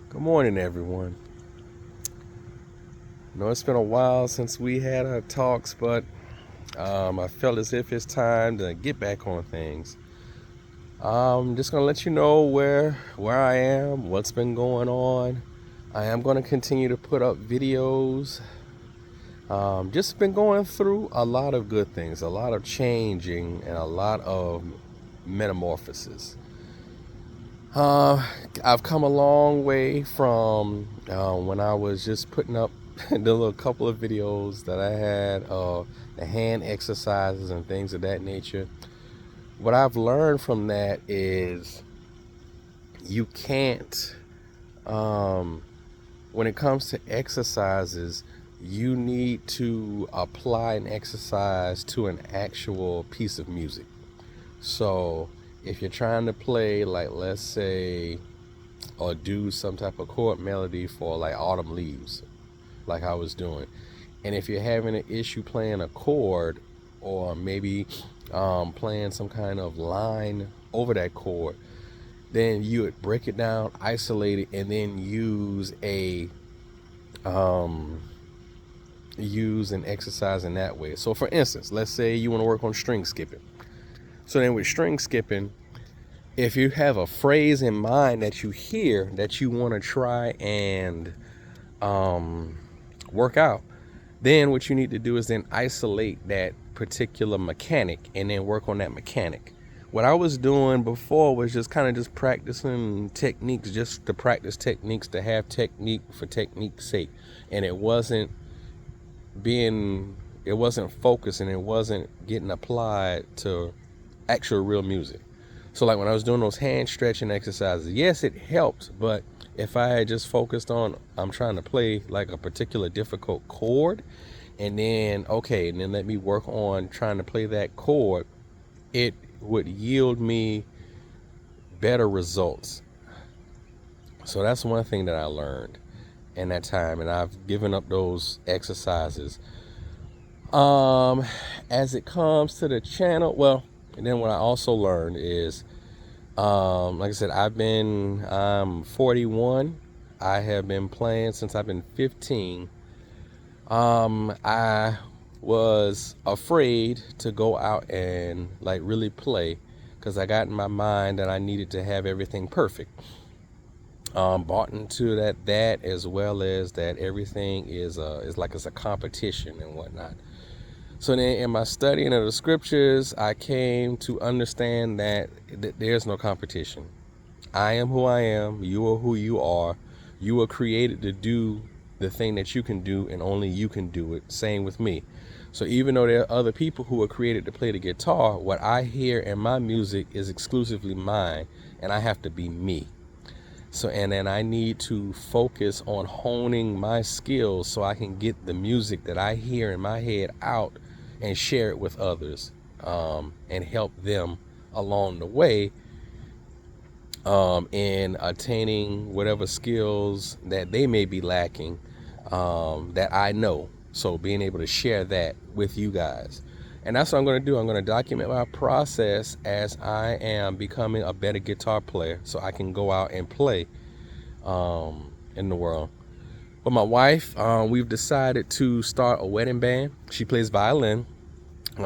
Good morning, everyone. I know it's been a while since we had our talks, but I felt as if it's time to get back on things. I'm just gonna let you know where I am, what's been going on. I am gonna continue to put up videos. Just been going through a lot of good things, a lot of changing, and a lot of metamorphosis. Uh, I've come a long way from when I was just putting up the little couple of videos that I had, the hand exercises and things of that nature. What I've learned from that is you can't, um, when it comes to exercises, you need to apply an exercise to an actual piece of music. So if you're trying to play, like, let's say, or do some type of chord melody for like Autumn Leaves, like I was doing. And if you're having an issue playing a chord, or maybe playing some kind of line over that chord, then you would break it down, isolate it, and then um, use an exercise in that way. So, for instance, let's say you want to work on string skipping. So then with string skipping, if you have a phrase in mind that you hear that you want to try and work out, then what you need to do is then isolate that particular mechanic and then work on that mechanic. What I was doing before was just kind of just practicing techniques, just to practice techniques, to have technique for technique's sake. And being, it wasn't focused, and it wasn't getting applied to actual real music. So like when I was doing those hand stretching exercises, yes, it helped, but if I had just focused on, I'm trying to play like a particular difficult chord, and then and then let me work on trying to play that chord, it would yield me better results. So that's one thing that I learned in that time, and I've given up those exercises. Um, as it comes to the channel, well, and then what I also learned is, like I said, I'm 41. I have been playing since I've been 15. I was afraid to go out and like really play because I got in my mind that I needed to have everything perfect. Bought into that as well as that everything is like it's a competition and whatnot. So then in my studying of the scriptures, I came to understand that there's no competition. I am who I am. You are who you are. You were created to do the thing that you can do, and only you can do it. Same with me. So even though there are other people who are created to play the guitar, what I hear in my music is exclusively mine, and I have to be me. So, and then I need to focus on honing my skills so I can get the music that I hear in my head out and share it with others, and help them along the way, in attaining whatever skills that they may be lacking, that I know. So being able to share that with you guys. And that's what I'm going to do. I'm going to document my process as I am becoming a better guitar player so I can go out and play in the world. But my wife, we've decided to start a wedding band. She plays violin.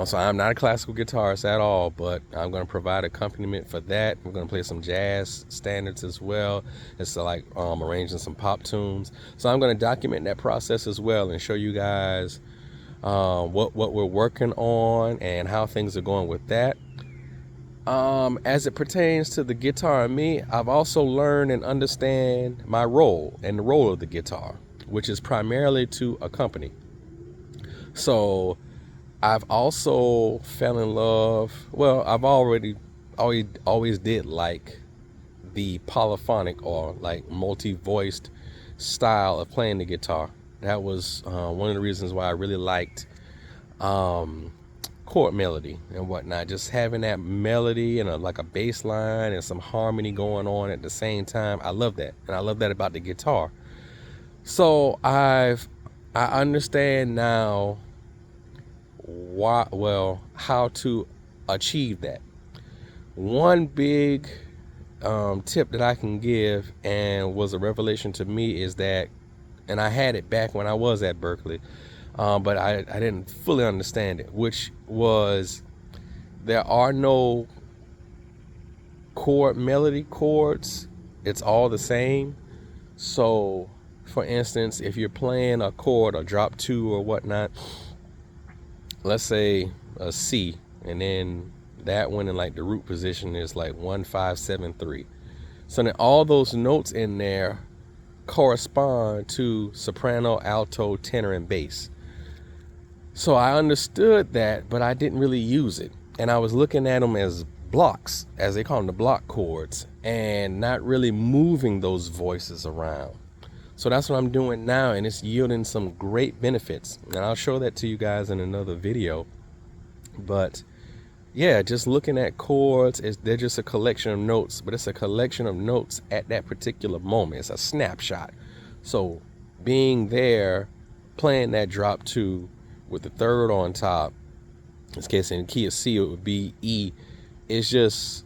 So I'm not a classical guitarist at all, but I'm going to provide accompaniment for that. We're going to play some jazz standards as well. It's like arranging some pop tunes. So I'm going to document that process as well and show you guys what we're working on and how things are going with that. As it pertains to the guitar and me, I've also learned and understand my role and the role of the guitar, which is primarily to accompany. So I've also fell in love. Well, I've always did like the polyphonic or like multi-voiced style of playing the guitar. That was one of the reasons why I really liked chord melody and whatnot. Just having that melody and like a bass line and some harmony going on at the same time. I love that, and I love that about the guitar. So I understand now how to achieve that. One big tip that I can give, and was a revelation to me, is that, and I had it back when I was at Berkeley, but I didn't fully understand it, which was, there are no chord melody chords. It's all the same. So for instance, if you're playing a chord, a drop 2 or whatnot, let's say a C, and then that one in like the root position is like 1 5 7 3. So then all those notes in there correspond to soprano, alto, tenor, and bass. So I understood that, but I didn't really use it. And I was looking at them as blocks, as they call them, the block chords, and not really moving those voices around. So that's what I'm doing now, and it's yielding some great benefits. And I'll show that to you guys in another video. But yeah, just looking at chords, they're just a collection of notes, but it's a collection of notes at that particular moment. It's a snapshot. So being there, playing that drop 2 with the third on top, in this case in the key of C, it would be E. It's just,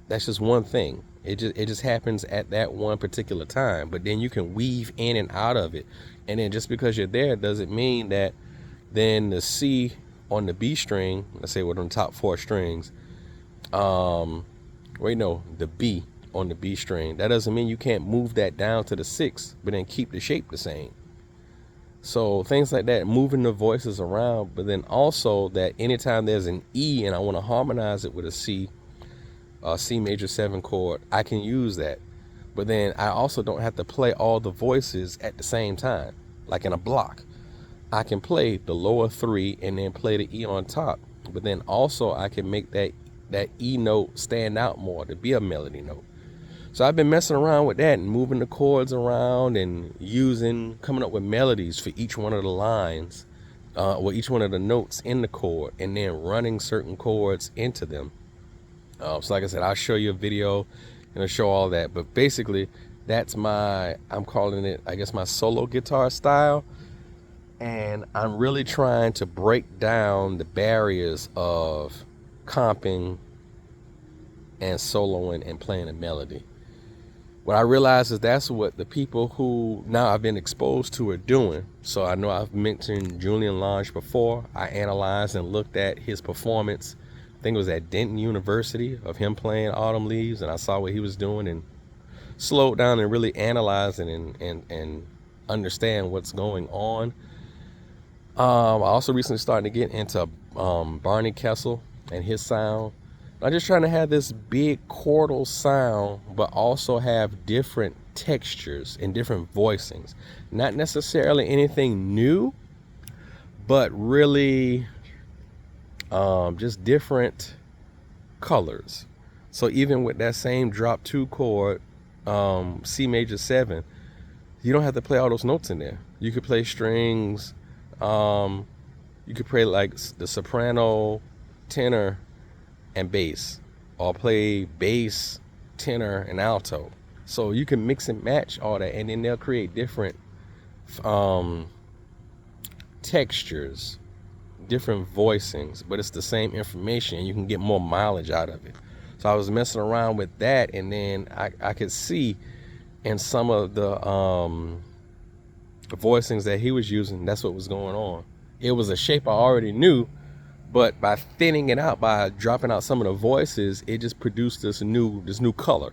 that's just one thing. It just happens at that one particular time. But then you can weave in and out of it. And then just because you're there doesn't mean that then the C on the B string, let's say we're on the top 4 strings, the B on the B string, that doesn't mean you can't move that down to the 6, but then keep the shape the same. So things like that, moving the voices around, but then also that anytime there's an E and I want to harmonize it with a C major 7 chord, I can use that. But then I also don't have to play all the voices at the same time, like in a block. I can play the lower 3 and then play the E on top. But then also I can make that E note stand out more to be a melody note. So I've been messing around with that and moving the chords around and coming up with melodies for each one of the lines, each one of the notes in the chord, and then running certain chords into them. So like I said, I'll show you a video and I'll show all that. But basically, that's I'm calling it, I guess, my solo guitar style. And I'm really trying to break down the barriers of comping and soloing and playing a melody. What I realize is that's what the people who now I've been exposed to are doing. So I know I've mentioned Julian Lange before. I analyzed and looked at his performance. I think it was at Denton University, of him playing Autumn Leaves, and I saw what he was doing and slowed down and really analyzed and understand what's going on. I also recently started to get into Barney Kessel and his sound. I'm just trying to have this big chordal sound, but also have different textures and different voicings. Not necessarily anything new, but really just different colors. So even with that same drop 2 chord, C major 7, you don't have to play all those notes in there. You could play strings. You could play like the soprano, tenor, and bass, or play bass, tenor, and alto. So you can mix and match all that, and then they'll create different textures, different voicings, but it's the same information, and you can get more mileage out of it. So I was messing around with that, and then I could see in some of the voicings that he was using, that's what was going on. It was a shape I already knew, but by thinning it out, by dropping out some of the voices, it just produced this new color.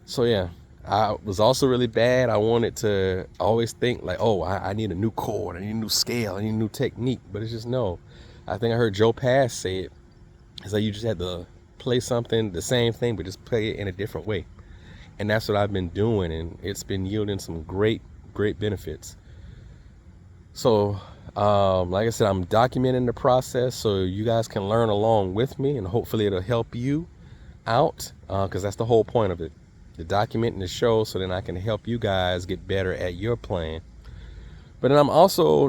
So yeah, I was also really bad. I wanted to always think like, oh, I need a new chord, I need a new scale, I need a new technique. But it's just no. I think I heard Joe Pass say it. It's like you just had to play something, the same thing, but just play it in a different way. And that's what I've been doing, and it's been yielding some great benefits. So like I said, I'm documenting the process so you guys can learn along with me, and hopefully it'll help you out, because that's the whole point of it, to document and to show, so then I can help you guys get better at your playing. But then I'm also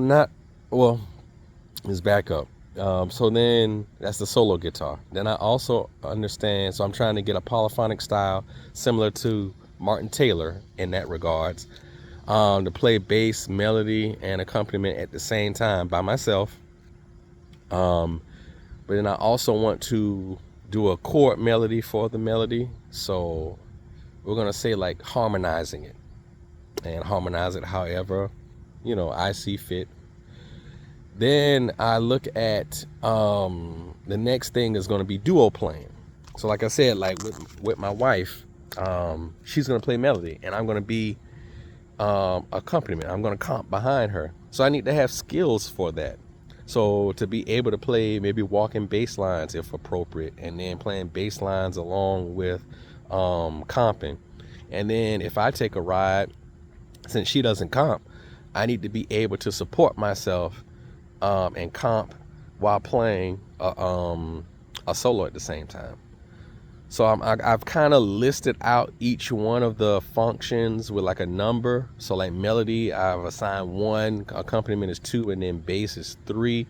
let's back up. So then that's the solo guitar. Then I also understand, so I'm trying to get a polyphonic style similar to Martin Taylor in that regards, to play bass, melody, and accompaniment at the same time by myself. But then I also want to do a chord melody for the melody. So we're gonna say like harmonizing it, and harmonize it however, I see fit. Then I look at the next thing is going to be duo playing. So like I said, like with my wife, she's going to play melody and I'm going to be accompaniment. I'm going to comp behind her. So I need to have skills for that. So to be able to play maybe walking bass lines if appropriate, and then playing bass lines along with comping. And then if I take a ride, since she doesn't comp, I need to be able to support myself and comp while playing a solo at the same time. So I've kind of listed out each one of the functions with like a number. So like melody, I've assigned 1, accompaniment is 2, and then bass is 3.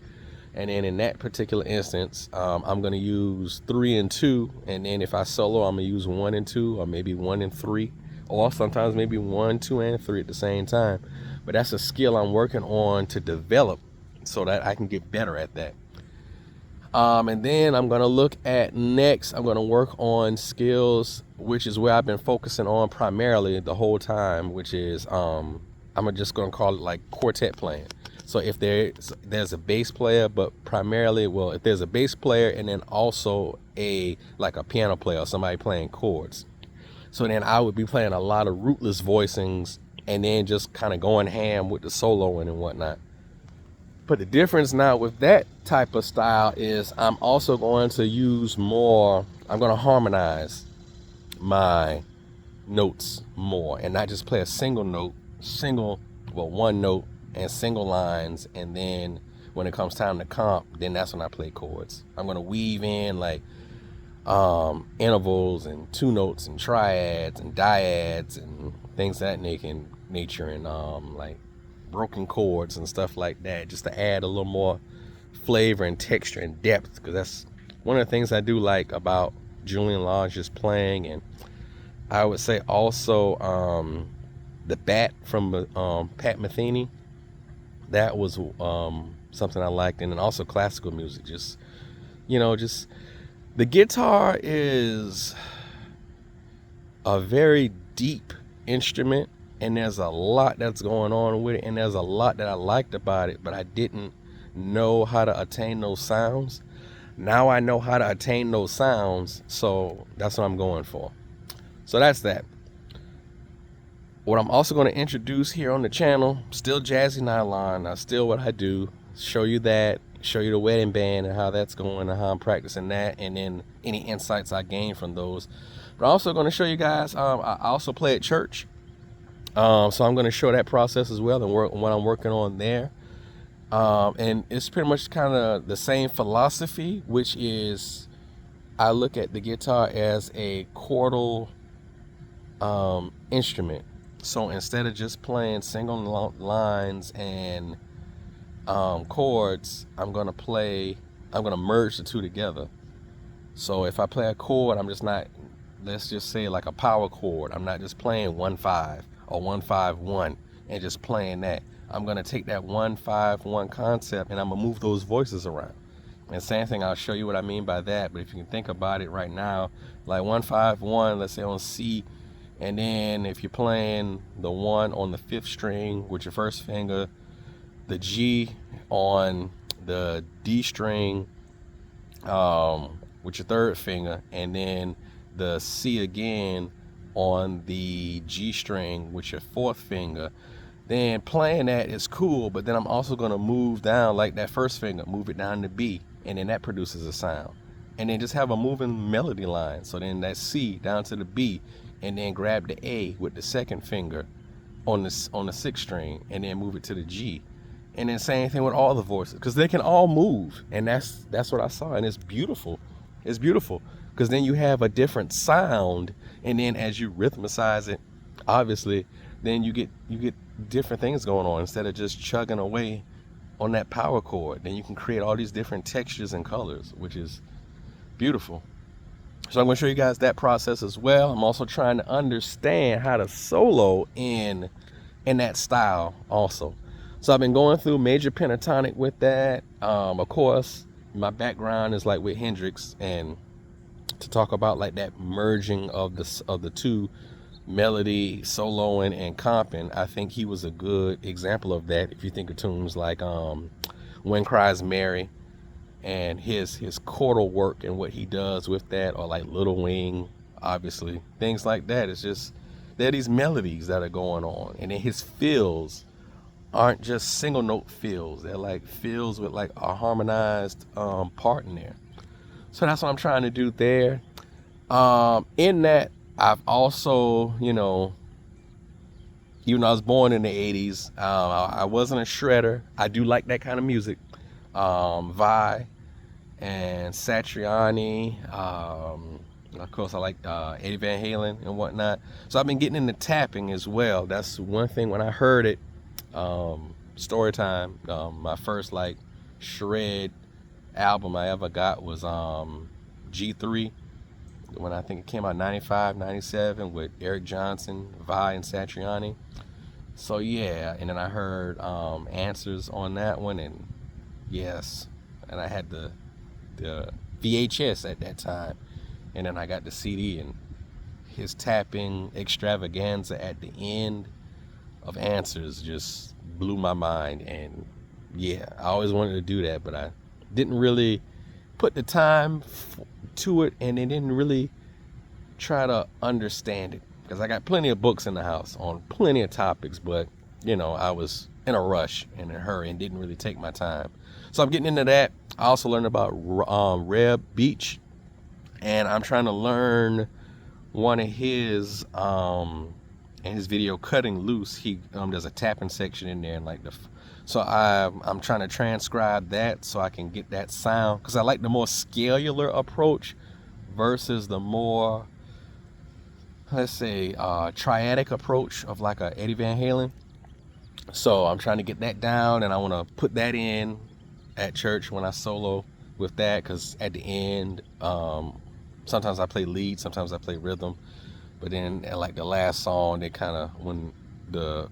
And then in that particular instance, I'm going to use 3 and 2. And then if I solo, I'm going to use 1 and 2, or maybe 1 and 3, or sometimes maybe 1, 2, and 3 at the same time. But that's a skill I'm working on to develop so that I can get better at that. And then I'm going to look at next, I'm going to work on skills, which is where I've been focusing on primarily the whole time, which is I'm just going to call it like quartet playing. So if there's a bass player, but primarily, well, if there's a bass player and then also like a piano player or somebody playing chords. So then I would be playing a lot of rootless voicings and then just kind of going ham with the soloing and whatnot. But the difference now with that type of style is I'm also going to use more, I'm going to harmonize my notes more and not just play a single note, one note and single lines. And then when it comes time to comp, then that's when I play chords. I'm going to weave in like intervals and 2 notes and triads and dyads and things of that nature and like broken chords and stuff like that, just to add a little more flavor and texture and depth, because that's one of the things I do like about Julian Lange's playing. And I would say also the Bat from Pat Metheny, that was something I liked. And then also classical music, just the guitar is a very deep instrument, and there's a lot that's going on with it, and there's a lot that I liked about it, but I didn't know how to attain those sounds. Now I know how to attain those sounds, so that's what I'm going for. So that's that. What I'm also going to introduce here on the channel, still Jazzy Nylon. Now still what I do, show you that, show you the wedding band and how that's going and how I'm practicing that, and then any insights I gain from those. But I'm also going to show you guys, I also play at church. So I'm going to show that process as well and what I'm working on there. And it's pretty much kind of the same philosophy, which is I look at the guitar as a chordal instrument. So instead of just playing single lines and chords, I'm going to merge the two together. So if I play a chord, I'm just not, let's just say like a power chord, I'm not just playing 1-5 or 1-5-1 and just playing that. I'm going to take that 1-5-1 concept and I'm going to move those voices around. And same thing, I'll show you what I mean by that. But if you can think about it right now, like 1-5-1, let's say on C, and then if you're playing the 1 on the 5th string with your first finger, the G on the D string with your 3rd finger, and then the C again on the G string with your 4th finger, then playing that is cool. But then I'm also going to move down like that first finger, move it down to B, and then that produces a sound. And then just have a moving melody line. So then that C down to the B, and then grab the A with the 2nd finger on the 6th string, and then move it to the G. And then same thing with all the voices, because they can all move. And that's what I saw, and it's beautiful. It's beautiful because then you have a different sound, and then as you rhythmicize it, obviously, then you get different things going on instead of just chugging away on that power chord. Then you can create all these different textures and colors, which is beautiful. So I'm going to show you guys that process as well. I'm also trying to understand how to solo in that style also. So I've been going through major pentatonic with that. Of course, my background is like with Hendrix, and to talk about like that merging of the two, melody, soloing, and comping. I think he was a good example of that. If you think of tunes like When Cries Mary and his chordal work and what he does with that, or like Little Wing, obviously, things like that. It's just there are these melodies that are going on, and then his fills aren't just single note fills. They're like fills with like a harmonized part in there. So that's what I'm trying to do there. In that, I've also, even though I was born in the 80s, I wasn't a shredder. I do like that kind of music. Vi and Satriani, of course I like Eddie Van Halen and whatnot. So I've been getting into tapping as well. That's one thing when I heard it, story time, my first like shred album I ever got was G3, when I think it came out 95, 97 with Eric Johnson, Vi, and Satriani. So yeah, and then I heard Answers on that one, and yes, and I had the VHS at that time, and then I got the CD, and his tapping extravaganza at the end of Answers just blew my mind. And yeah, I always wanted to do that, but I didn't really put the time to it, and they didn't really try to understand it, because I got plenty of books in the house on plenty of topics, but I was in a rush and in a hurry and didn't really take my time. So I'm getting into that. I also learned about Reb Beach, and I'm trying to learn one of his in his video Cutting Loose. He there's a tapping section in there, and like so I'm trying to transcribe that so I can get that sound, because I like the more scalar approach versus the more, let's say, triadic approach of like a Eddie Van Halen. So I'm trying to get that down, and I want to put that in at church when I solo with that, because at the end, sometimes I play lead, sometimes I play rhythm, but then at like the last song, they kind of, when the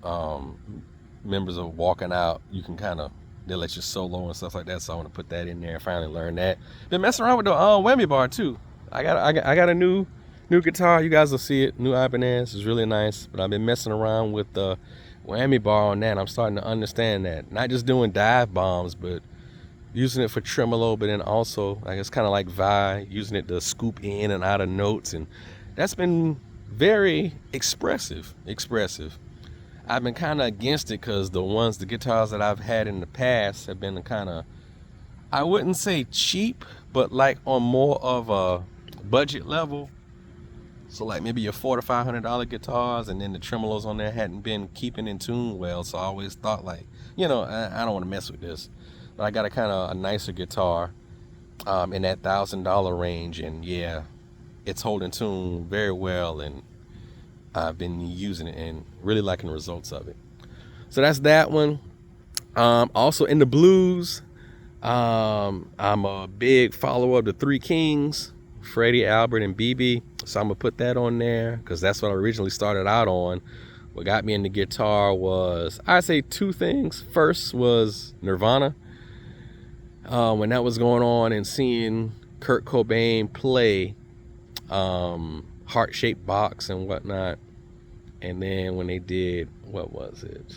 members are walking out, you can kind of, they let you solo and stuff like that. So I want to put that in there and finally learn that. Been messing around with the whammy bar too. I got a new guitar. You guys will see it. New Ibanez is really nice, but I've been messing around with the whammy bar on that. I'm starting to understand that. Not just doing dive bombs, but using it for tremolo, but then also, I guess, kind of like Vi, using it to scoop in and out of notes, and that's been very expressive. I've been kind of against it, because the guitars that I've had in the past have been kind of, I wouldn't say cheap, but like on more of a budget level. So like maybe your $400 to $500 guitars, and then the tremolos on there hadn't been keeping in tune well. So I always thought like, I don't want to mess with this. But I got a nicer guitar in that $1,000 range, and yeah, it's holding tune very well, and I've been using it and really liking the results of it. So that's that one. Also in the blues, I'm a big follower of the Three Kings, Freddie, Albert, and BB. So I'm gonna put that on there, because that's what I originally started out on. What got me into guitar was, I'd say, two things. First was Nirvana. When that was going on, and seeing Kurt Cobain play Heart-Shaped Box and whatnot. And then when they did, what was it?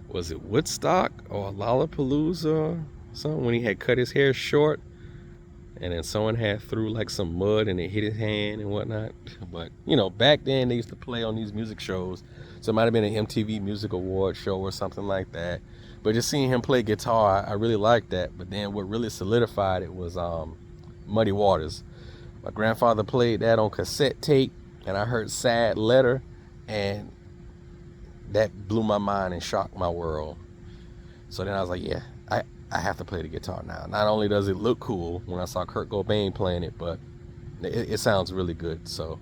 Was it Woodstock or Lollapalooza or something? When he had cut his hair short, and then someone had threw like some mud and it hit his hand and whatnot. But back then they used to play on these music shows. So it might have been an MTV Music Award show or something like that. But just seeing him play guitar, I really liked that. But then what really solidified it was Muddy Waters. My grandfather played that on cassette tape, and I heard Sad Letter, and that blew my mind and shocked my world. So then I was like, yeah, I have to play the guitar now. Not only does it look cool when I saw Kurt Cobain playing it, but it sounds really good. So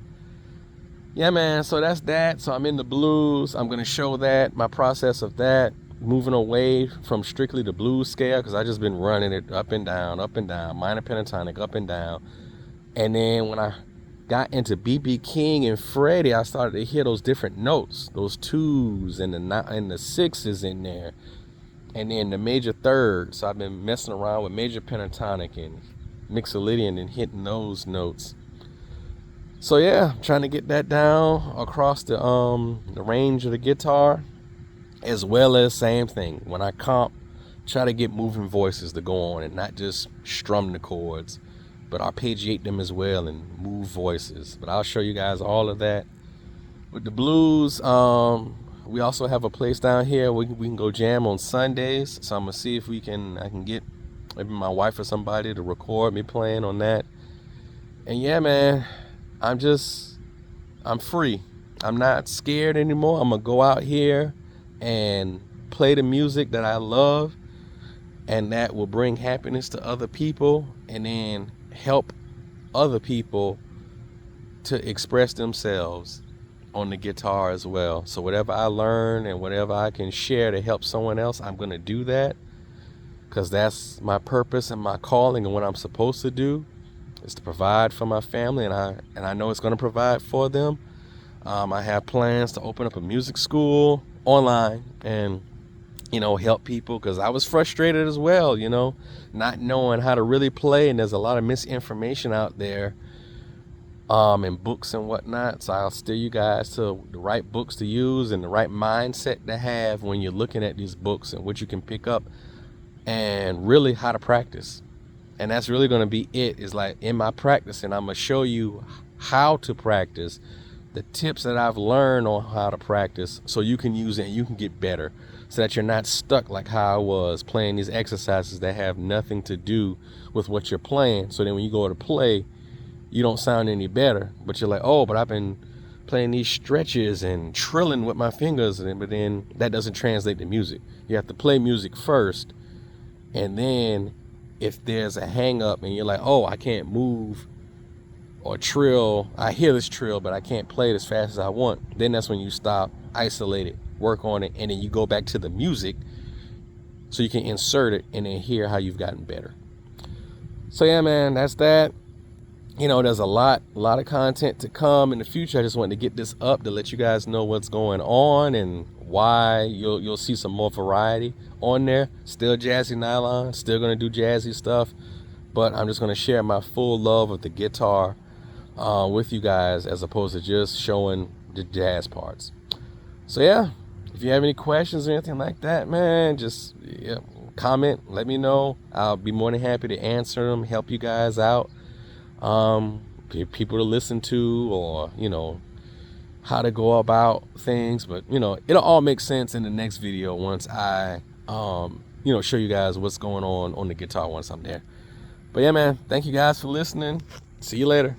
yeah, man, so that's that. So I'm in the blues. I'm going to show that, my process of that, moving away from strictly the blues scale, because I just been running it up and down, minor pentatonic, up and down. And then when I got into B.B. King and Freddie, I started to hear those different notes, those twos and the sixes in there, and then the major third. So I've been messing around with major pentatonic and mixolydian and hitting those notes. So yeah, I'm trying to get that down across the range of the guitar, as well as same thing. When I comp, try to get moving voices to go on and not just strum the chords, but arpeggiate them as well and move voices. But I'll show you guys all of that. With the blues, we also have a place down here where we can go jam on Sundays. So I'm gonna see if I can get maybe my wife or somebody to record me playing on that. And yeah, man, I'm free. I'm not scared anymore. I'm gonna go out here and play the music that I love, and that will bring happiness to other people, and then help other people to express themselves on the guitar as well. So whatever I learn and whatever I can share to help someone else, I'm gonna do that, because that's my purpose and my calling, and what I'm supposed to do is to provide for my family, and I know it's going to provide for them. I have plans to open up a music school online and help people, because I was frustrated as well, not knowing how to really play, and there's a lot of misinformation out there in books and whatnot. So I'll steer you guys to the right books to use and the right mindset to have when you're looking at these books, and what you can pick up and really how to practice. And that's really going to be it, is like in my practice, and I'm going to show you how to practice, the tips that I've learned on how to practice, so you can use it and you can get better, so that you're not stuck like how I was playing these exercises that have nothing to do with what you're playing. So then when you go to play, you don't sound any better, but you're like, oh, but I've been playing these stretches and trilling with my fingers, but then that doesn't translate to music. You have to play music first, and then if there's a hang up and you're like, oh, I can't move or trill, I hear this trill, but I can't play it as fast as I want, then that's when you stop, isolate it, work on it, and then you go back to the music so you can insert it and then hear how you've gotten better. So yeah, man, that's that. There's a lot of content to come in the future. I just wanted to get this up to let you guys know what's going on and why you'll see some more variety on there. Still Jazzy Nylon, still gonna do jazzy stuff, but I'm just gonna share my full love of the guitar with you guys, as opposed to just showing the jazz parts. So yeah, if you have any questions or anything like that, man, just comment, let me know. I'll be more than happy to answer them, help you guys out. People to listen to, or how to go about things. But it'll all make sense in the next video once I show you guys what's going on the guitar once I'm there. But yeah, man, thank you guys for listening. See you later.